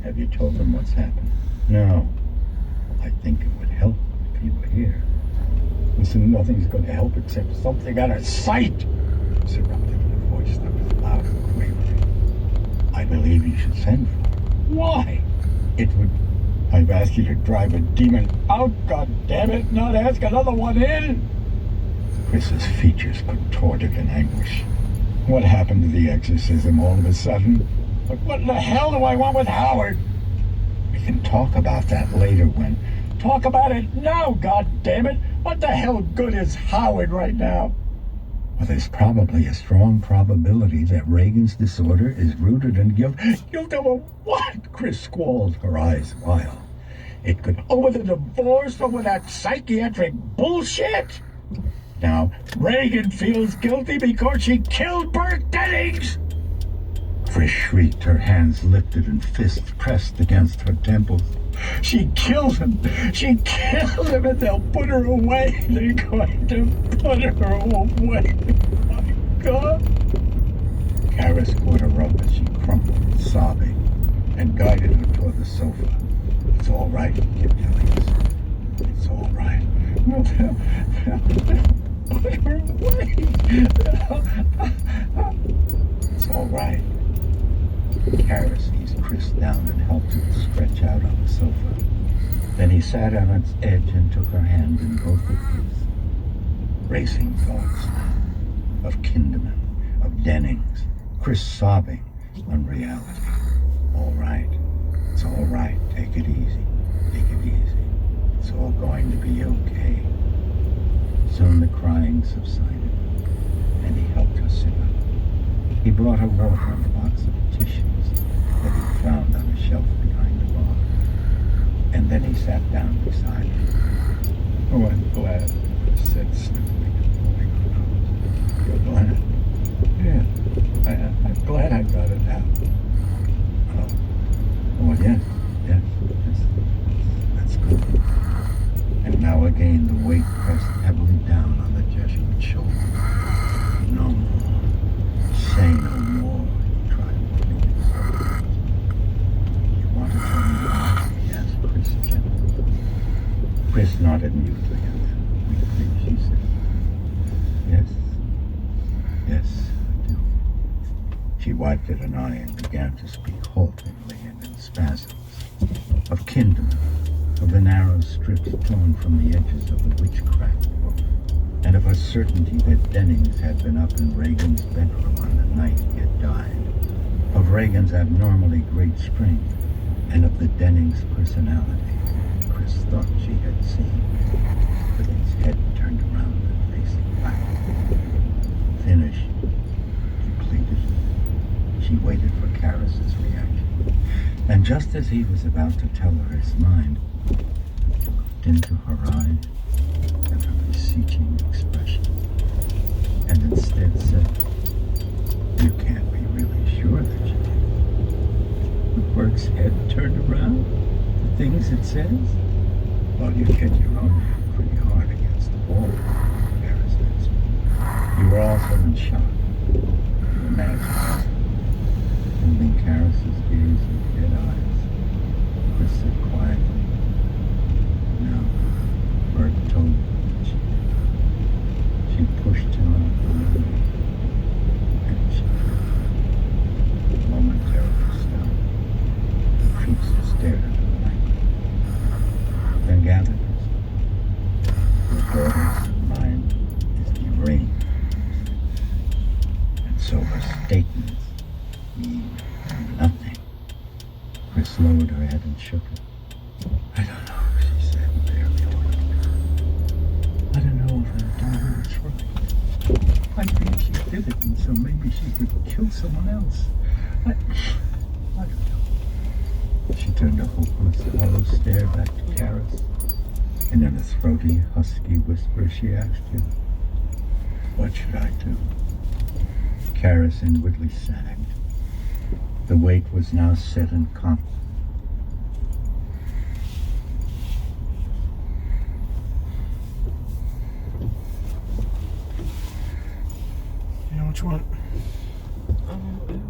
Have you told them what's happened? No. I think it would help if you were here. Listen, nothing's going to help except something out of sight, Chris erupted in a voice that was loud and quavering. I believe you should send for it. Why? It would... I've asked you to drive a demon out, God damn it, not ask another one in! Chris's features contorted in anguish. What happened to the exorcism all of a sudden? But what the hell do I want with Howard? We can talk about that later when... Talk about it now, God damn it! What the hell good is Howard right now? Well, there's probably a strong probability that Reagan's disorder is rooted in guilt. Guilt over what? Chris squalled, her eyes wild. It could... Over the divorce? Over that psychiatric bullshit? Now, Reagan feels guilty because she killed Bert Dennings! Chris shrieked, her hands lifted and fists pressed against her temples. She killed him! She killed him, and they'll put her away! They're going to put her away! My God! Karis caught her up as she crumpled, sobbing, and guided her toward the sofa. It's all right, kept telling us. It's all right. Well, put her away! It's all right. Karis eased Chris down and helped her to stretch out on the sofa. Then he sat on its edge and took her hand in both of his. Racing thoughts now. Of Kinderman, of Dennings. Chris sobbing. Unreality. All right. It's all right. Take it easy. Take it easy. It's all going to be okay. Soon the crying subsided, and he helped her sit up. He brought her water and a box of tissues that he found on a shelf behind the bar. And then he sat down beside her. Oh, I'm glad, Chris said, sniffling and pulling her nose. You're glad? Yeah, I'm glad I got it out. Oh, yes, that's good. And now again the weight pressed heavily down on the Jesuit's shoulder. No more. Say no more, he tried to plead his heart. You want to tell me why? He asked Chris gently. Chris nodded mutely and then weakly she said, Yes, I do. She wiped at an eye and began to speak haltingly and in spasms. Of Kinderman, of the narrow strips torn from the edges of the witchcraft book, and of a certainty that Dennings had been up in Reagan's bedroom on the night he had died, of Reagan's abnormally great strength, and of the Dennings personality Chris thought she had seen, with his head turned around and facing back. Finished, he pleaded. She waited for Karis's reaction, and just as he was about to tell her his mind, he looked into her eyes and her beseeching expression, and instead said, You can't be really sure that you did. Burke's head turned around, the things it says? Well, you hit your own head pretty hard against the wall, Karis answered. You were also in shock. You imagined. Holding Karis's gaze with dead eyes, Chris said quietly, No, Bert told me that she did. She pushed him out the window, and she killed him. Momentarily stunned, the priest stared at her blankly, then gathered herself. Her daughter's mind is deranged, and so her statements mean nothing. Chris lowered her head and shook it. I don't know, she said, barely audibly. I don't know if her daughter is right. I think she did it, and so maybe she could kill someone else. I don't know. She turned a hopeless, hollow stare back to Karis, and in a throaty, husky whisper she asked him, What should I do? Karis inwardly sagged. The weight was now set and confident. You know which one?